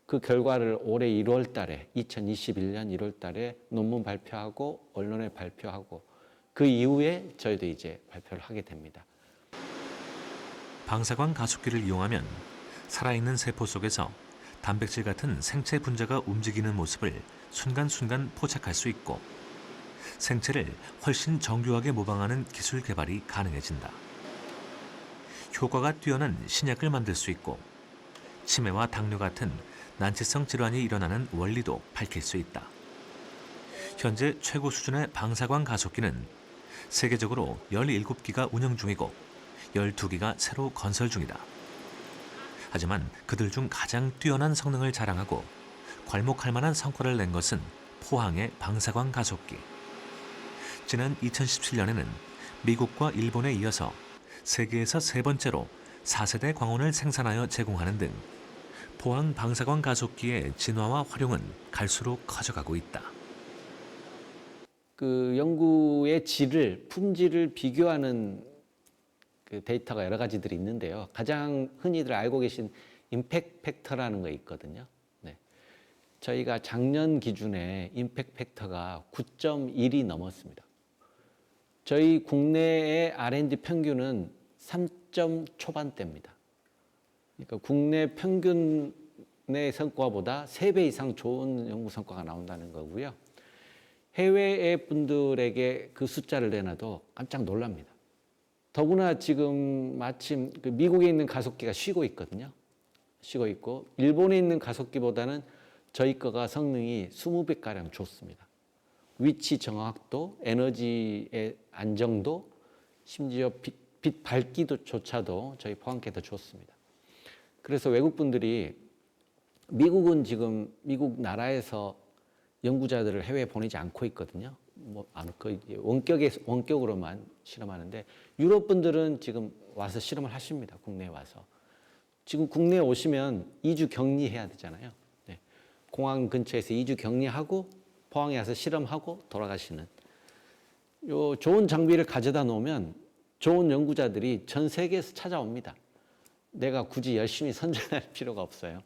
그 결과를 올해 1월 달에 2021년 1월 달에 논문 발표하고 언론에 발표하고 그 이후에 저희도 이제 발표를 하게 됩니다. 방사광 가속기를 이용하면 살아있는 세포 속에서 단백질 같은 생체 분자가 움직이는 모습을 순간순간 포착할 수 있고 생체를 훨씬 정교하게 모방하는 기술 개발이 가능해진다. 효과가 뛰어난 신약을 만들 수 있고 치매와 당뇨 같은 난치성 질환이 일어나는 원리도 밝힐 수 있다. 현재 최고 수준의 방사광 가속기는 세계적으로 17기가 운영 중이고 12기가 새로 건설 중이다. 하지만 그들 중 가장 뛰어난 성능을 자랑하고 괄목할 만한 성과를 낸 것은 포항의 방사광 가속기. 지난 2017년에는 미국과 일본에 이어서 세계에서 세 번째로 4세대 광원을 생산하여 제공하는 등 포항 방사광 가속기의 진화와 활용은 갈수록 커져가고 있다. 그 연구의 질을, 품질을 비교하는 그 데이터가 여러 가지들이 있는데요. 가장 흔히들 알고 계신 임팩트 팩터라는 거 있거든요. 네. 저희가 작년 기준에 임팩트 팩터가 9.1이 넘었습니다. 저희 국내의 R&D 평균은 3점 초반대입니다. 그러니까 국내 평균의 성과보다 3배 이상 좋은 연구 성과가 나온다는 거고요. 해외의 분들에게 그 숫자를 내놔도 깜짝 놀랍니다. 더구나 지금 마침 그 미국에 있는 가속기가 쉬고 있거든요. 쉬고 있고 일본에 있는 가속기보다는 저희 거가 성능이 20배가량 좋습니다. 위치 정확도, 에너지의 안정도, 심지어 빛 밝기조차도 저희 포항께 더 좋습니다. 그래서 외국 분들이 미국은 지금 미국 나라에서 연구자들을 해외에 보내지 않고 있거든요. 거의 원격으로만 실험하는데 유럽 분들은 지금 와서 실험을 하십니다. 국내에 와서. 지금 국내에 오시면 2주 격리해야 되잖아요. 네. 공항 근처에서 2주 격리하고 포항에 와서 실험하고 돌아가시는. 요 좋은 장비를 가져다 놓으면 좋은 연구자들이 전 세계에서 찾아옵니다. 내가 굳이 열심히 선전할 필요가 없어요.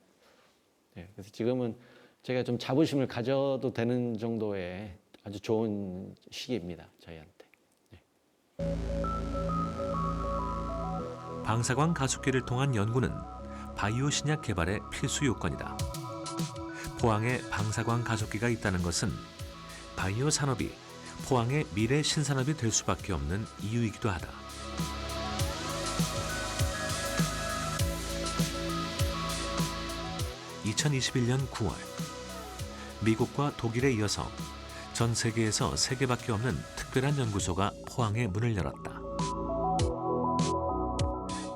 네. 그래서 지금은 제가 좀 자부심을 가져도 되는 정도의 아주 좋은 시기입니다. 저희한테. 네. 방사광 가속기를 통한 연구는 바이오 신약 개발의 필수 요건이다. 포항에 방사광 가속기가 있다는 것은 바이오 산업이 포항의 미래 신산업이 될 수밖에 없는 이유이기도 하다. (2021년 9월) 미국과 독일에 이어서 전 세계에서 3개밖에 없는 특별한 연구소가 포항에 문을 열었다.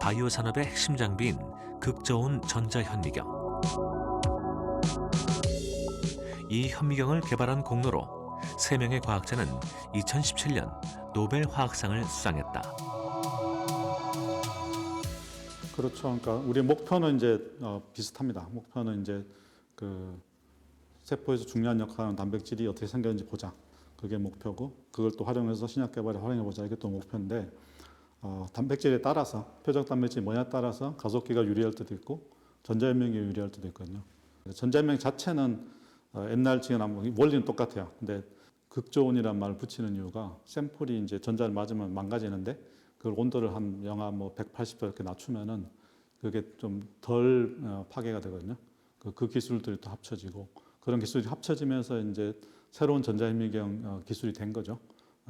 바이오 산업의 핵심 장비인 극저온 전자현미경. 이 현미경을 개발한 공로로 3명의 과학자는 2017년 노벨 화학상을 수상했다. 그렇죠. 그러니까 우리 목표는 이제 비슷합니다. 목표는 이제 그 세포에서 중요한 역할을 하는 단백질이 어떻게 생겼는지 보자. 그게 목표고 그걸 또 활용해서 신약 개발에 활용해 보자. 이게 또 목표인데 단백질에 따라서 표적 단백질이 뭐냐에 따라서 가속기가 유리할 때도 있고 전자현미경이 유리할 때도 있거든요. 전자현미경 자체는 옛날 지금 원리는 똑같아요. 근데 극저온이라는 말을 붙이는 이유가 샘플이 이제 전자를 맞으면 망가지는데 그걸 온도를 한 영하 180도 이렇게 낮추면은 그게 좀 덜 파괴가 되거든요. 그 기술들이 또 합쳐지고 그런 기술이 합쳐지면서 이제 새로운 전자현미경 기술이 된 거죠.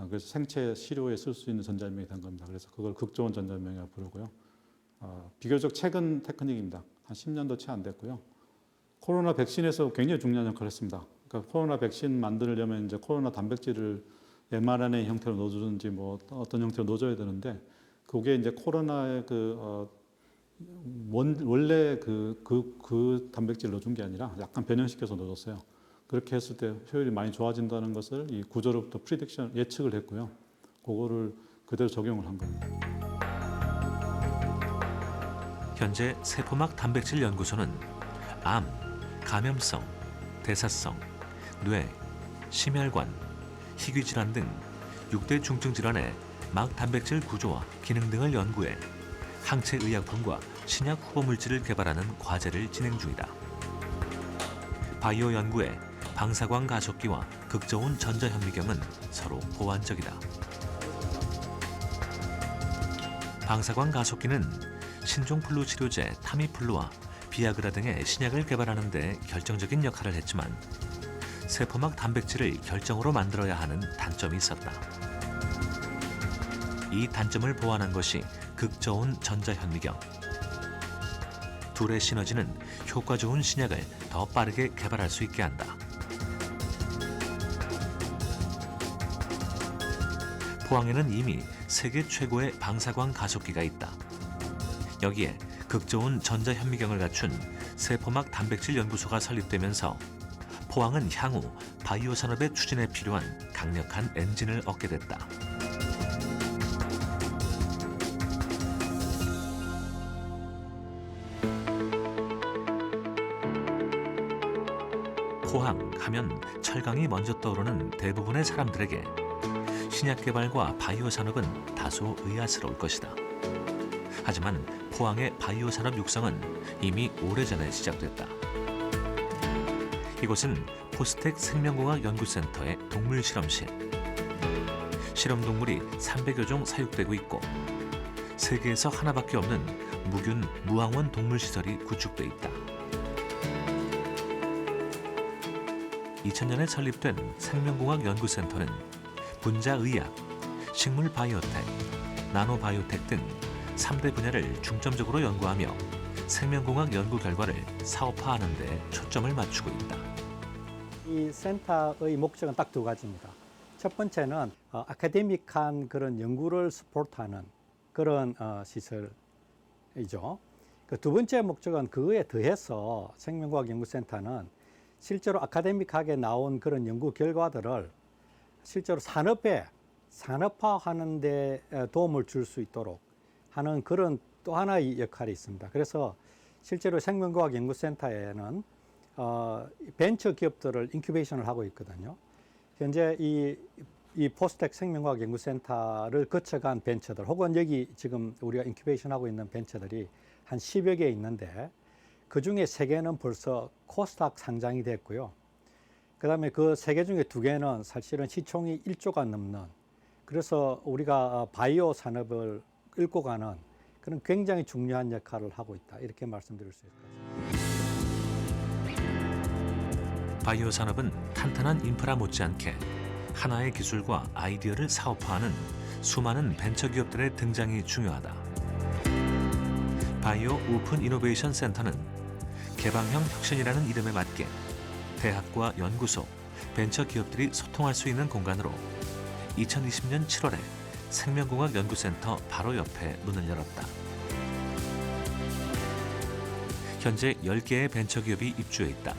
그래서 생체 시료에 쓸 수 있는 전자현미경이 된 겁니다. 그래서 그걸 극저온 전자현미경이라고 부르고요. 비교적 최근 테크닉입니다. 한 10년도 채 안 됐고요. 코로나 백신에서 굉장히 중요한 역할을 했습니다. 그러니까 코로나 백신 만들려면 이제 코로나 단백질을 mRNA 형태로 넣어주든지 뭐 어떤 형태로 넣어줘야 되는데 그게 이제 코로나의 원래 그 단백질을 넣어준 게 아니라 약간 변형시켜서 넣어줬어요. 그렇게 했을 때 효율이 많이 좋아진다는 것을 이 구조로부터 프리딕션 예측을 했고요. 그거를 그대로 적용을 한 겁니다. 현재 세포막 단백질 연구소는 암, 감염성, 대사성, 뇌, 심혈관, 희귀질환 등 6대 중증 질환의 막 단백질 구조와 기능 등을 연구해 항체 의약품과 신약 후보 물질을 개발하는 과제를 진행 중이다. 바이오 연구에 방사광 가속기와 극저온 전자현미경은 서로 보완적이다. 방사광 가속기는 신종플루 치료제 타미플루와 비아그라 등의 신약을 개발하는 데 결정적인 역할을 했지만 세포막 단백질을 결정으로 만들어야 하는 단점이 있었다. 이 단점을 보완한 것이 극저온 전자현미경. 둘의 시너지는 효과 좋은 신약을 더 빠르게 개발할 수 있게 한다. 포항에는 이미 세계 최고의 방사광 가속기가 있다. 여기에 극저온 전자현미경을 갖춘 세포막 단백질 연구소가 설립되면서 포항은 향후 바이오 산업의 추진에 필요한 강력한 엔진을 얻게 됐다. 포항 하면 철강이 먼저 떠오르는 대부분의 사람들에게 신약 개발과 바이오 산업은 다소 의아스러울 것이다. 하지만 포항의 바이오 산업 육성은 이미 오래전에 시작됐다. 이곳은 포스텍 생명공학 연구센터의 동물 실험실. 실험 동물이 300여 종 사육되고 있고 세계에서 하나밖에 없는 무균 무항원 동물 시설이 구축돼 있다. 2000년에 설립된 생명공학 연구센터는 분자의학, 식물 바이오텍, 나노바이오텍 등 3대 분야를 중점적으로 연구하며 생명공학 연구 결과를 사업화하는 데 초점을 맞추고 있다. 이 센터의 목적은 딱 두 가지입니다. 첫 번째는 아카데믹한 그런 연구를 서포트하는 그런 시설이죠. 그 두 번째 목적은 그거에 더해서 생명과학 연구센터는 실제로 아카데믹하게 나온 그런 연구 결과들을 실제로 산업화하는 데 도움을 줄 수 있도록 하는 그런 또 하나의 역할이 있습니다. 그래서 실제로 생명과학 연구센터에는 벤처 기업들을 인큐베이션을 하고 있거든요. 현재 이 포스텍 생명과학 연구센터를 거쳐간 벤처들 혹은 여기 지금 우리가 인큐베이션하고 있는 벤처들이 한 10여 개 있는데 그중에 3개는 벌써 코스닥 상장이 됐고요. 그다음에 그 3개 중에 2개는 사실은 시총이 1조가 넘는, 그래서 우리가 바이오 산업을 끌고 가는 그런 굉장히 중요한 역할을 하고 있다, 이렇게 말씀드릴 수 있을 것 같습니다. 바이오 산업은 탄탄한 인프라 못지않게 하나의 기술과 아이디어를 사업화하는 수많은 벤처 기업들의 등장이 중요하다. 바이오 오픈 이노베이션 센터는 개방형 혁신이라는 이름에 맞게 대학과 연구소, 벤처 기업들이 소통할 수 있는 공간으로 2020년 7월에 생명공학 연구센터 바로 옆에 문을 열었다. 현재 10개의 벤처 기업이 입주해 있다.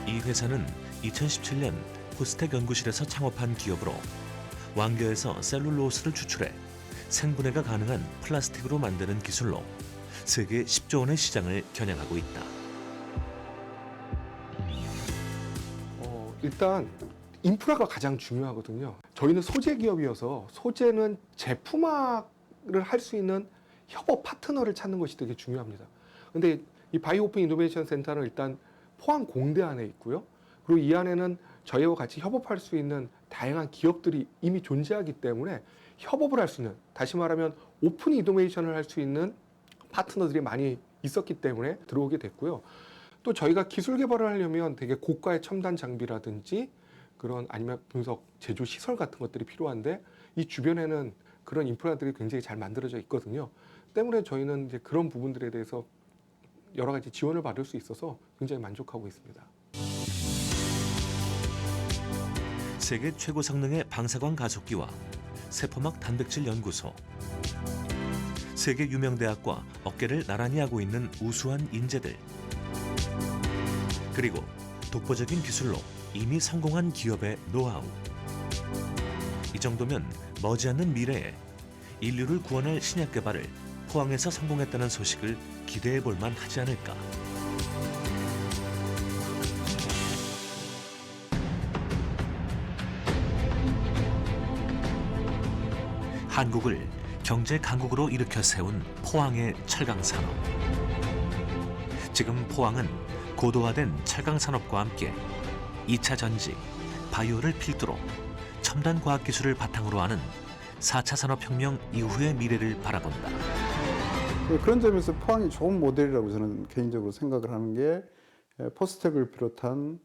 이 회사는 2017년 포스텍 연구실에서 창업한 기업으로 왕겨에서 셀룰로스를 추출해 생분해가 가능한 플라스틱으로 만드는 기술로 세계 10조 원의 시장을 겨냥하고 있다. 일단 인프라가 가장 중요하거든요. 저희는 소재 기업이어서 소재는 제품화를 할 수 있는 협업 파트너를 찾는 것이 되게 중요합니다. 근데 이 바이오 오픈 이노베이션 센터는 일단 포항 공대 안에 있고요. 그리고 이 안에는 저희와 같이 협업할 수 있는 다양한 기업들이 이미 존재하기 때문에 협업을 할 수 있는, 다시 말하면 오픈 이노베이션을 할 수 있는 파트너들이 많이 있었기 때문에 들어오게 됐고요. 또 저희가 기술 개발을 하려면 되게 고가의 첨단 장비라든지 그런 아니면 분석 제조 시설 같은 것들이 필요한데 이 주변에는 그런 인프라들이 굉장히 잘 만들어져 있거든요. 때문에 저희는 이제 그런 부분들에 대해서 여러 가지 지원을 받을 수 있어서 굉장히 만족하고 있습니다. 세계 최고 성능의 방사광 가속기와 세포막 단백질 연구소, 세계 유명 대학과 어깨를 나란히 하고 있는 우수한 인재들, 그리고 독보적인 기술로 이미 성공한 기업의 노하우. 이 정도면 머지않는 미래에 인류를 구원할 신약 개발을 포항에서 성공했다는 소식을 기대해 볼 만하지 않을까. 한국을 경제 강국으로 일으켜 세운 포항의 철강 산업. 지금 포항은 고도화된 철강 산업과 함께 2차 전지, 바이오를 필두로 첨단 과학 기술을 바탕으로 하는 4차 산업혁명 이후의 미래를 바라본다. 그런 점에서 포항이 좋은 모델이라고 저는 개인적으로 생각을 하는 게 포스텍을 비롯한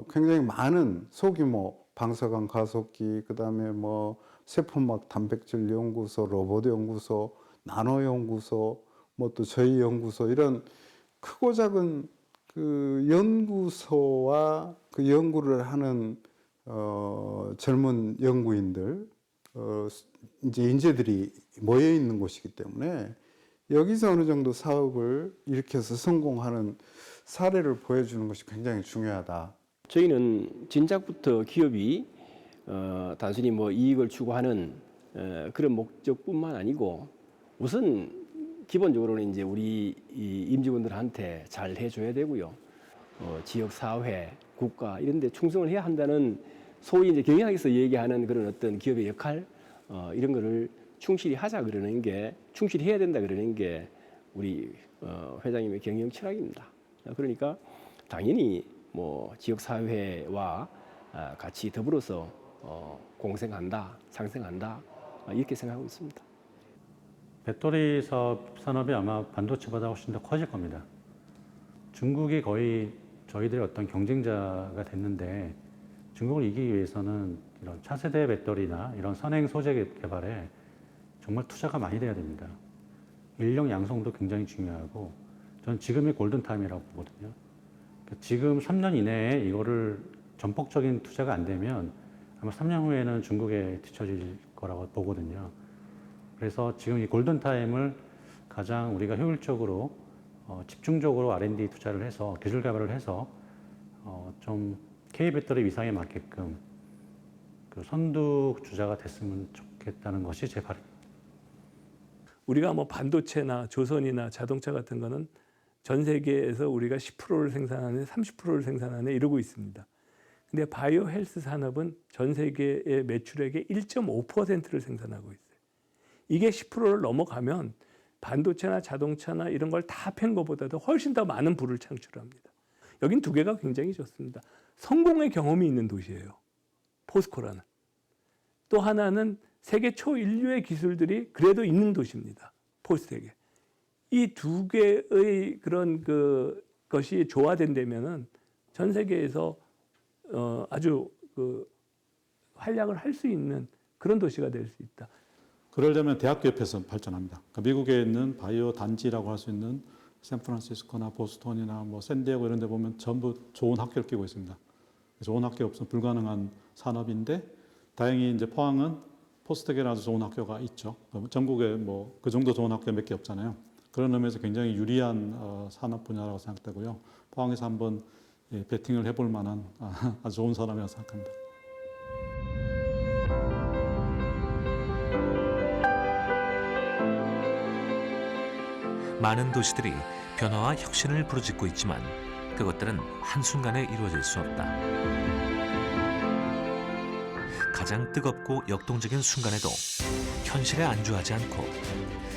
굉장히 많은 소규모 방사능 가속기, 그다음에 뭐 세포막 단백질 연구소, 로봇 연구소, 나노 연구소, 뭐 또 저희 연구소 이런 크고 작은 그 연구소와 그 연구를 하는 젊은 연구인들 이제 인재들이 모여 있는 곳이기 때문에 여기서 어느 정도 사업을 일으켜서 성공하는 사례를 보여주는 것이 굉장히 중요하다. 저희는 진작부터 기업이 단순히 뭐 이익을 추구하는 그런 목적뿐만 아니고 우선 기본적으로는 이제 우리 이 임직원들한테 잘 해줘야 되고요. 지역 사회, 국가 이런 데 충성을 해야 한다는 소위 이제 경영학에서 얘기하는 그런 어떤 기업의 역할 이런 거를 충실히 하자 그러는 게 충실히 해야 된다 그러는 게 우리 회장님의 경영 철학입니다. 그러니까 당연히 뭐 지역 사회와 같이 더불어서 공생한다, 상생한다 이렇게 생각하고 있습니다. 배터리 산업이 아마 반도체보다 훨씬 더 커질 겁니다. 중국이 거의 저희들의 어떤 경쟁자가 됐는데 중국을 이기기 위해서는 이런 차세대 배터리나 이런 선행 소재 개발에 정말 투자가 많이 돼야 됩니다. 인력 양성도 굉장히 중요하고 저는 지금이 골든타임이라고 보거든요. 지금 3년 이내에 이거를 전폭적인 투자가 안 되면 아마 3년 후에는 중국에 뒤처질 거라고 보거든요. 그래서 지금 이 골든타임을 가장 우리가 효율적으로 집중적으로 R&D 투자를 해서 기술 개발을 해서 좀 K배터리 위상에 맞게끔 그 선두 주자가 됐으면 좋겠다는 것이 제 바람입니다. 우리가 뭐 반도체나 조선이나 자동차 같은 거는 전 세계에서 우리가 10%를 생산하는 30%를 생산하는 이러고 있습니다. 근데 바이오 헬스 산업은 전 세계의 매출액의 1.5%를 생산하고 있어요. 이게 10%를 넘어가면 반도체나 자동차나 이런 걸 다 팬 것보다도 훨씬 더 많은 부를 창출합니다. 여긴 두 개가 굉장히 좋습니다. 성공의 경험이 있는 도시예요. 포스코라는. 또 하나는 세계 초인류의 기술들이 그래도 있는 도시입니다. 포스텍에. 이 두 개의 그런 것이 조화된다면은 전 세계에서 아주 활약을 할 수 있는 그런 도시가 될 수 있다. 그러려면 대학교 옆에서 발전합니다. 그러니까 미국에 있는 바이오 단지라고 할 수 있는 샌프란시스코나 보스턴이나 뭐 샌디에고 이런 데 보면 전부 좋은 학교를 끼고 있습니다. 좋은 학교 없으면 불가능한 산업인데 다행히 이제 포항은 포스텍이라는 아주 좋은 학교가 있죠. 전국에 뭐 그 정도 좋은 학교 몇 개 없잖아요. 그런 의미에서 굉장히 유리한 산업 분야라고 생각되고요. 포항에서 한번 배팅을 해볼 만한 아주 좋은 산업이라고 생각합니다. 많은 도시들이 변화와 혁신을 부르짖고 있지만 그것들은 한순간에 이루어질 수 없다. 가장 뜨겁고 역동적인 순간에도 현실에 안주하지 않고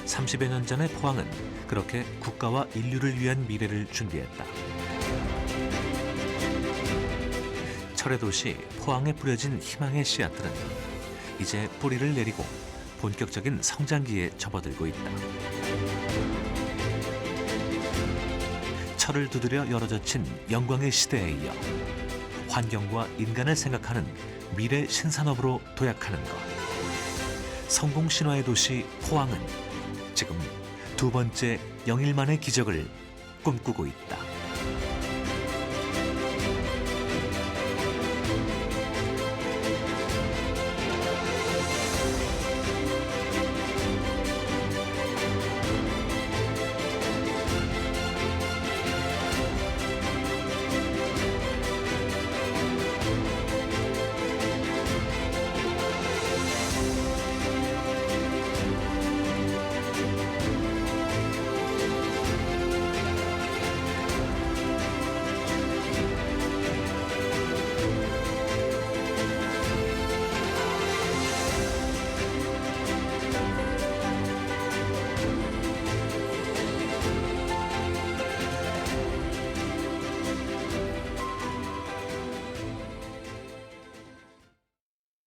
30여 년 전의 포항은 그렇게 국가와 인류를 위한 미래를 준비했다. 철의 도시 포항에 뿌려진 희망의 씨앗들은 이제 뿌리를 내리고 본격적인 성장기에 접어들고 있다. 철을 두드려 열어젖힌 영광의 시대에 이어 환경과 인간을 생각하는 미래 신산업으로 도약하는 것. 성공 신화의 도시 포항은 지금 두 번째 영일만의 기적을 꿈꾸고 있다.